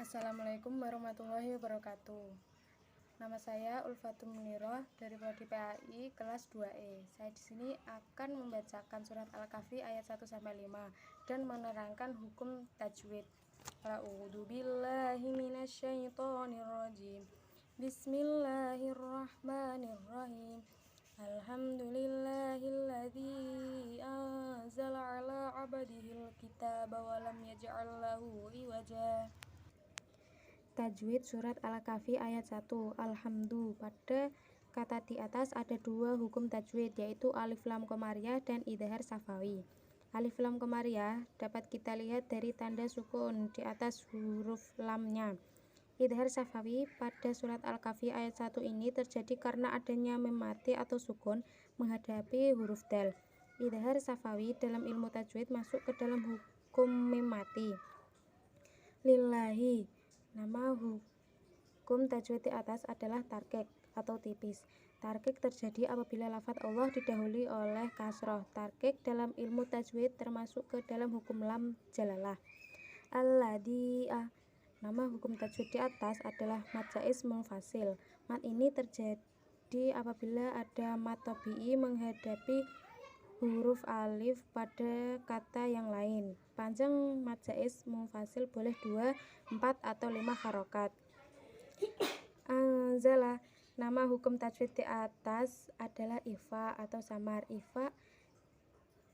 Assalamualaikum warahmatullahi wabarakatuh. Nama saya Ulfatum Munirah dari Prodi PAI kelas 2E. Saya di sini akan membacakan surat Al-Kahfi ayat 1 sampai 5 dan menerangkan hukum tajwid. A'udzubillahi minasyaitonirrajim. Bismillahirrahmanirrahim. Alhamdulillahilladzi anzala ala 'abdihil kitaba wa lam yaj'al lahu iwaja. Tajwid surat Al-Kahfi ayat 1. Alhamdu. Pada kata di atas ada dua hukum tajwid, yaitu alif lam qamariyah dan idhar safawi. Alif lam qamariyah dapat kita lihat dari tanda sukun di atas huruf lamnya. Idhar safawi pada surat Al-Kahfi ayat 1 ini terjadi karena adanya mim mati atau sukun menghadapi huruf dal. Idhar safawi dalam ilmu tajwid masuk ke dalam hukum mim mati. Lillahi. Nama hukum tajwid di atas adalah tarqiq atau tipis. Tarqiq terjadi apabila lafadz Allah didahului oleh kasroh. Tarqiq dalam ilmu tajwid termasuk ke dalam hukum lam jalalah. Alladzi. Nama hukum tajwid di atas adalah mad jaiz munfasil. Mad ini terjadi apabila ada mad tabi'i menghadapi huruf alif pada kata yang lain. Panjang mad jaiz munfasil boleh 2, 4, atau 5 harokat. Anzala. Nama hukum tajwid di atas adalah ifa atau samar. Ifa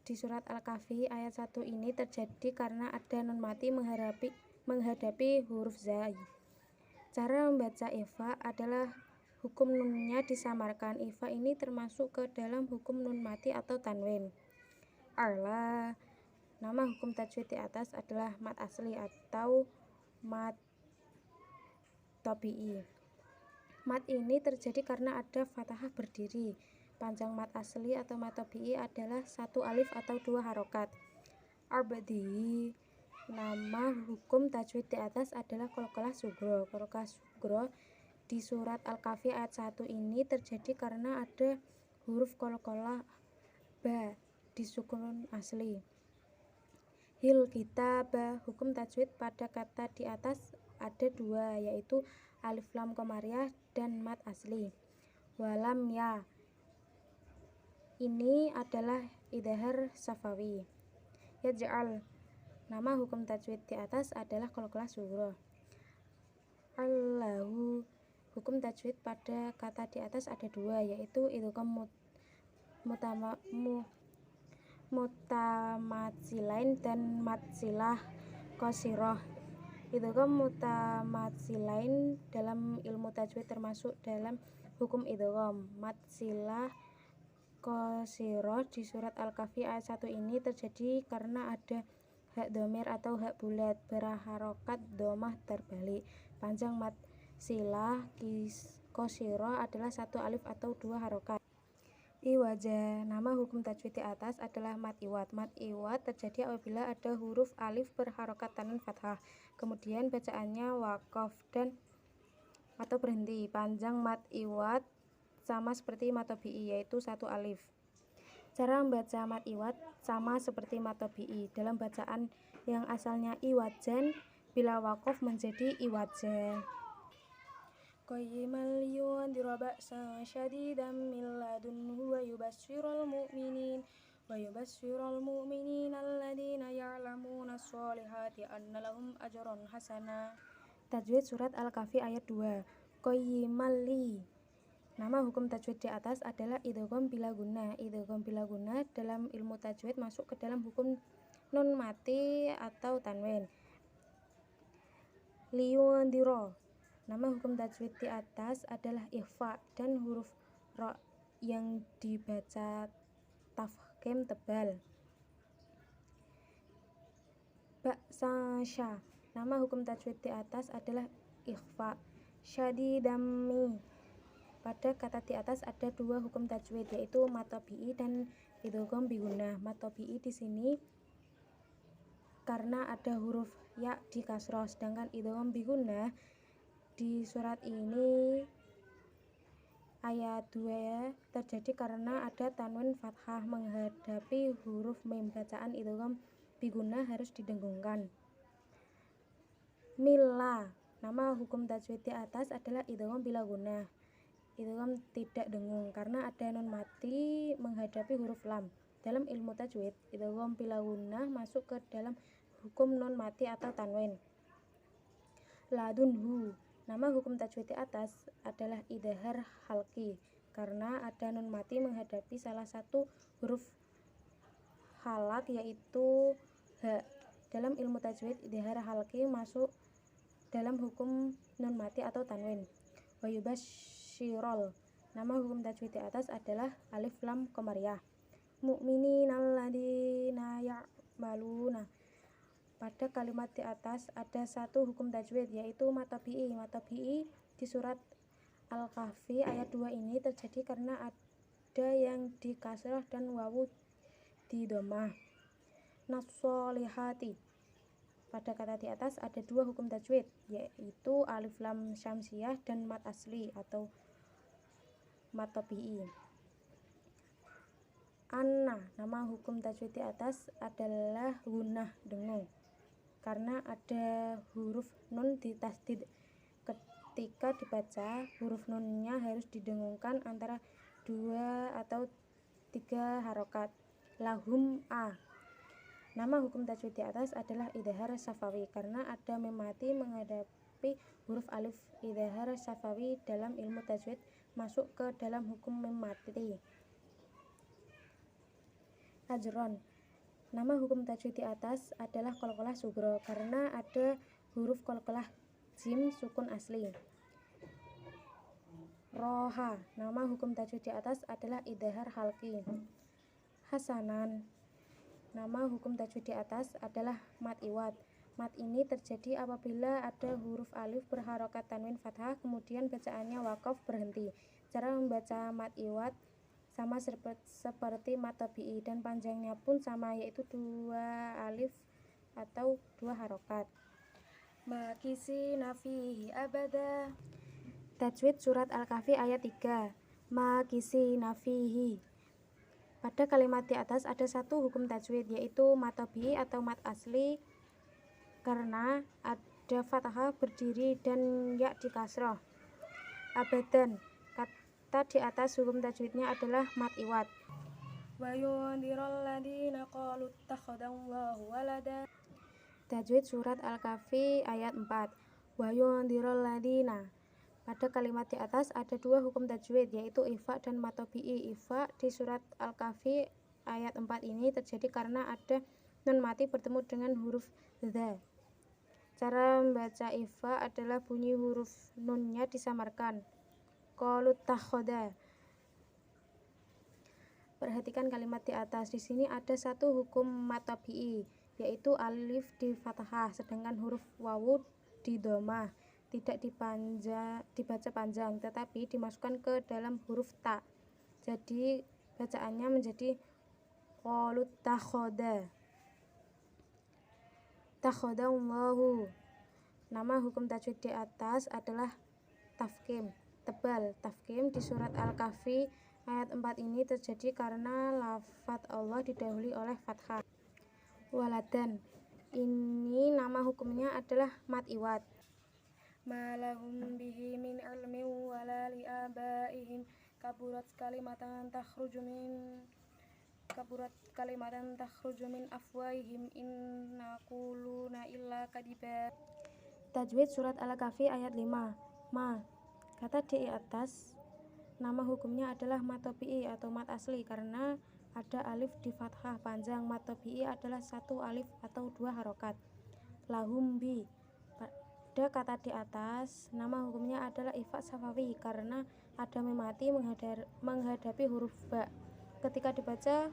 di surat Al-Kahfi ayat 1 ini terjadi karena ada nun mati menghadapi huruf zai. Cara membaca ifa adalah hukum nunnya disamarkan. Ifa ini termasuk ke dalam hukum nun mati atau tanwin. Arla. Nama hukum tajwid di atas adalah mad asli atau mad tabi'i. Mad ini terjadi karena ada fathah berdiri. Panjang mad asli atau mad tabi'i adalah 1 alif atau 2 harokat. Arbadi. Nama hukum tajwid di atas adalah qalqalah sugro. Qalqalah sugro di surat Al-Kahfi ayat 1 ini terjadi karena ada huruf qalqalah ba di sukun asli. Hil kitabah. Hukum tajwid pada kata di atas ada dua, yaitu alif lam qamariyah dan mad asli. Walam ya. Ini adalah idhar safawi. Yaj'al. Nama hukum tajwid di atas adalah qalqalah sugro. Allahu. Hukum tajwid pada kata di atas ada dua, yaitu idgham mutamatsilain dan matsilah qasirah. Idgham mutamatsilain dalam ilmu tajwid termasuk dalam hukum idgham. Matsilah qasirah di surat Al-Kahfi ayat 1 ini terjadi karena ada hak dhamir atau hak bulat berharokat dhammah terbalik. Panjang mad silah qasirah adalah 1 alif atau 2 harokat. Iwaja. Nama hukum tajwid di atas adalah mad iwad. Mad iwad terjadi apabila ada huruf alif berharokat tanwin fathah, kemudian bacaannya waqaf dan atau berhenti. Panjang mad iwad sama seperti mad tabi'i, yaitu 1 alif. Cara membaca mad iwad sama seperti mad tabi'i. Dalam bacaan yang asalnya iwajan, bila waqaf menjadi iwaja. Qayyimal yundhira ba'san syadidan min ladunhu wa yubasyshirul mu'minin alladzina ya'lamuna sholihati anna lahum ajran hasana. Tajwid surat Al-Kahfi ayat 2. Qayyimal li. Nama hukum tajwid di atas adalah idgham bila gunnah. Idgham bila gunnah dalam ilmu tajwid masuk ke dalam hukum nun mati atau tanwin. Liyundhira. Nama hukum tajwid di atas adalah ikhfa dan huruf ra yang dibaca tafkhim tebal. Ba'sasya. Nama hukum tajwid di atas adalah ikhfa. Syadidammi. Pada kata di atas ada dua hukum tajwid, yaitu mad tabi'i dan idgham bi gunnah. Mad tabi'i di sini karena ada huruf ya di kasroh, sedangkan idgham bi gunnah di surat ini ayat 2 terjadi karena ada tanwin fathah menghadapi huruf mim. Bacaan idgham bi gunnah harus didengungkan. Milla. Nama hukum tajwid di atas adalah idgham bila gunnah. Idgham tidak dengung karena ada nun mati menghadapi huruf lam. Dalam ilmu tajwid, idgham bila gunnah masuk ke dalam hukum nun mati atau tanwin. Ladunhu. Nama hukum tajwid di atas adalah idhar halqi karena ada nun mati menghadapi salah satu huruf halak yaitu ha. Dalam ilmu tajwid, idhar halqi masuk dalam hukum nun mati atau tanwin. Wa yubasyirol. Nama hukum tajwid di atas adalah alif lam qamariyah. Mu'minina alladzina ya'maluna. Pada kalimat di atas ada satu hukum tajwid yaitu mad tabi'i. Mad tabi'i di surat Al-Kahfi ayat 2 ini terjadi karena ada yang di kasrah dan wawu di dhammah. Nassolihati. Pada kata di atas ada dua hukum tajwid yaitu alif lam syamsiyah dan mad asli atau mad tabi'i. Anna. Nama hukum tajwid di atas adalah gunnah dengung karena ada huruf nun di tasdid. Ketika dibaca, huruf nunnya harus didengungkan antara 2 atau 3 harokat. Lahum a. Nama hukum tajwid di atas adalah idhar safawi karena ada mim mati menghadapi huruf alif. Idhar safawi dalam ilmu tajwid masuk ke dalam hukum mim mati. Ajron. Nama hukum tajwid di atas adalah qalqalah sugro karena ada huruf qalqalah jim sukun asli. Roha. Nama hukum tajwid di atas adalah idhar halqi. Hasanan. Nama hukum tajwid di atas adalah mad iwad. Mad ini terjadi apabila ada huruf alif berharokat tanwin fathah kemudian bacaannya waqaf berhenti. Cara membaca mad iwad sama seperti mad tabi'i dan panjangnya pun sama yaitu 2 alif atau 2 harokat. Makisi nafihi abada. Tajwid surat Al-Kahfi ayat 3. Makisi nafihi. Pada kalimat di atas ada satu hukum tajwid yaitu mad tabi'i atau mad asli karena ada fathah berdiri dan ya di kasroh. Abadan. Kata di atas hukum tajwidnya adalah mad iwad. Wa yundirul ladina qalu ittakhadallahu walada. Tajwid surat Al-Kahfi ayat 4. Wa yundirul ladina. Pada kalimat di atas ada dua hukum tajwid yaitu ifa dan mad tabi'i. Ifa di surat Al-Kahfi ayat 4 ini terjadi karena ada nun mati bertemu dengan huruf dha. Cara membaca ifa adalah bunyi huruf nunnya disamarkan. Qalu takhoda. Perhatikan kalimat di atas. Di sini ada satu hukum mad tabi'i yaitu alif di fathah sedangkan huruf wawu di dhammah. Tidak dibaca panjang tetapi dimasukkan ke dalam huruf ta. Jadi bacaannya menjadi qalu takhoda. Takhodallahu. Nama hukum tajwid di atas adalah tafkhim, tebal. Tafkhim di surat Al-Kahfi ayat 4 ini terjadi karena lafaz Allah didahului oleh fathah. Waladan. Ini nama hukumnya adalah mad iwad. Ma lahum bihi min ilmin wala li abaihim kaburat kalimatan takhruju min afwaihim inna quluna illa kadiba. Tajwid surat Al-Kahfi ayat 5. Ma. Kata di atas nama hukumnya adalah mad tabi'i atau mad asli karena ada alif di fathah panjang. Mad tabi'i adalah 1 alif atau 2 harokat. Lahum bi. Pada kata di atas nama hukumnya adalah ifa safawi karena ada mim mati menghadapi huruf ba. Ketika dibaca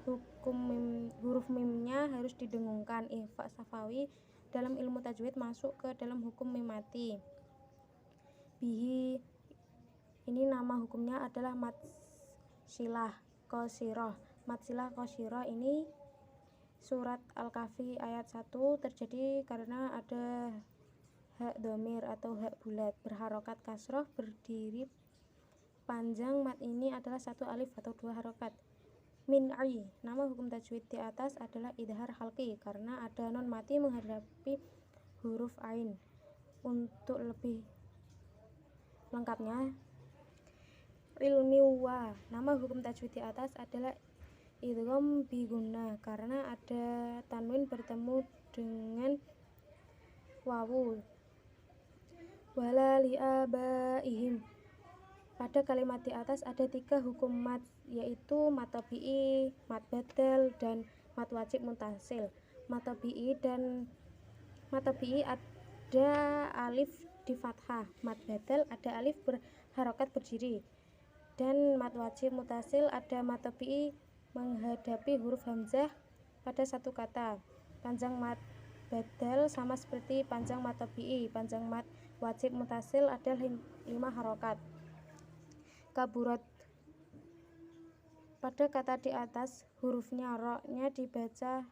huruf mimnya harus didengungkan. Ifa safawi dalam ilmu tajwid masuk ke dalam hukum mim mati. Bihi. Ini nama hukumnya adalah mad silah qasirah. Mad silah qasirah ini surat Al-Kahfi ayat 1 terjadi karena ada hak dhamir atau hak bulat berharokat kasroh berdiri panjang. Mad ini adalah 1 alif atau 2 harokat. Min'i. Nama hukum tajwid di atas adalah idhar halqi karena ada nun mati menghadapi huruf ain. Untuk lebih lengkapnya, ilmiwa, nama hukum tajwid di atas adalah idgham biguna karena ada tanwin bertemu dengan wawu. Wala liabaihim, pada kalimat di atas ada 3 hukum mad, yaitu mad tabi'i, mad badal, dan mad wajib muntasil. Mad tabi'i ada alif di fathah, mad badal ada alif berharokat berdiri, dan mad wajib muntasil ada mad tabi'i menghadapi huruf hamzah pada satu kata. Panjang mad badal sama seperti panjang mad tabi'i. Panjang mad wajib muntasil ada 5 harokat. Kaburat, pada kata di atas hurufnya ro-nya dibaca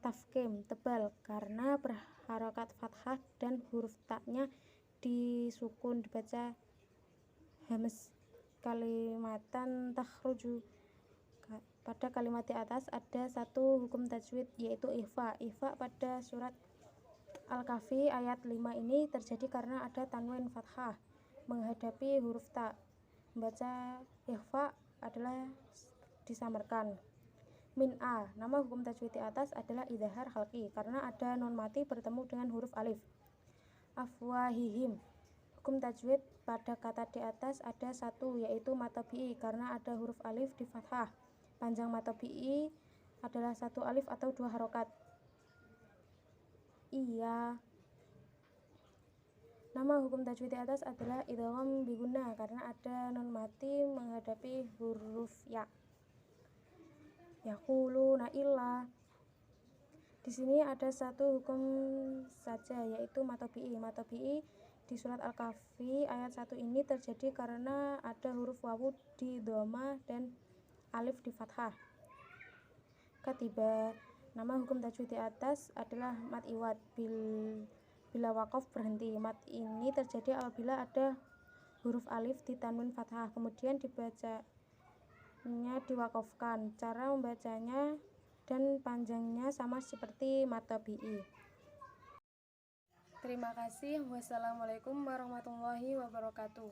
tafkhim, tebal, karena berharokat fathah, dan huruf ta-nya disukun, dibaca hamas. Kalimatan takhruju, pada kalimat di atas ada 1 hukum tajwid, yaitu ikhfa. Ikhfa pada surat Al-Kahfi ayat 5 ini terjadi karena ada tanwin fathah menghadapi huruf ta. Membaca ikhfa adalah disamarkan. Min a, nama hukum tajwid di atas adalah idhar khalqi karena ada nun mati bertemu dengan huruf alif. Afwahihim, hukum tajwid pada kata di atas ada 1, yaitu mad tabi'i karena ada huruf alif di fathah. Panjang mad tabi'i adalah 1 alif atau 2 harokat. Iya, nama hukum tajwid di atas adalah idgham biguna karena ada nun mati menghadapi huruf ya. Yaquluna illa, di sini ada 1 hukum saja, yaitu mad tabi'i. Mad tabi'i di surat Al-Kahfi ayat 1 ini terjadi karena ada huruf wawu di dhamma dan alif di fathah. Katiba, nama hukum tajwid di atas adalah mad iwad bila waqaf berhenti. Mad ini terjadi apabila ada huruf alif di tanwin fathah kemudian dibacanya diwaqafkan. Cara membacanya dan panjangnya sama seperti mad tabi'i. Terima kasih. Wassalamualaikum warahmatullahi wabarakatuh.